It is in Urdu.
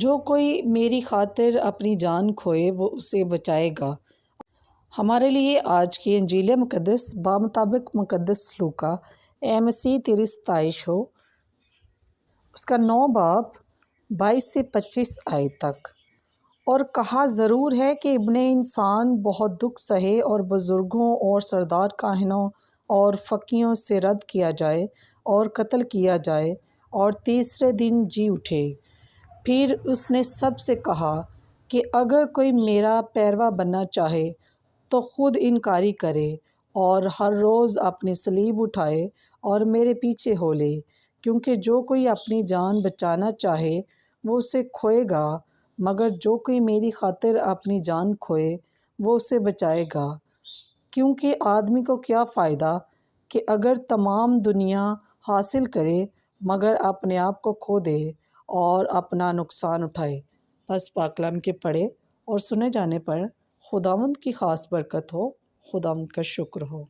جو کوئی میری خاطر اپنی جان کھوئے وہ اسے بچائے گا۔ ہمارے لیے آج کی انجیل مقدس بمطابق مقدس لوکا اے مسیح تیری ستائش ہو، اس کا 9 باب 22 سے 25 آیت تک۔ اور کہا ضرور ہے کہ ابن انسان بہت دکھ سہے اور بزرگوں اور سردار کاہنوں اور فقیہوں سے رد کیا جائے اور قتل کیا جائے اور تیسرے دن جی اٹھے۔ پھر اس نے سب سے کہا کہ اگر کوئی میرا پیروا بننا چاہے تو خود انکاری کرے اور ہر روز اپنی صلیب اٹھائے اور میرے پیچھے ہو لے، کیونکہ جو کوئی اپنی جان بچانا چاہے وہ اسے کھوئے گا، مگر جو کوئی میری خاطر اپنی جان کھوئے وہ اسے بچائے گا۔ کیونکہ آدمی کو کیا فائدہ کہ اگر تمام دنیا حاصل کرے مگر اپنے آپ کو کھو دے اور اپنا نقصان اٹھائے۔ بس پاک کلام کے پڑھے اور سنے جانے پر خداوند کی خاص برکت ہو۔ خداوند کا شکر ہو۔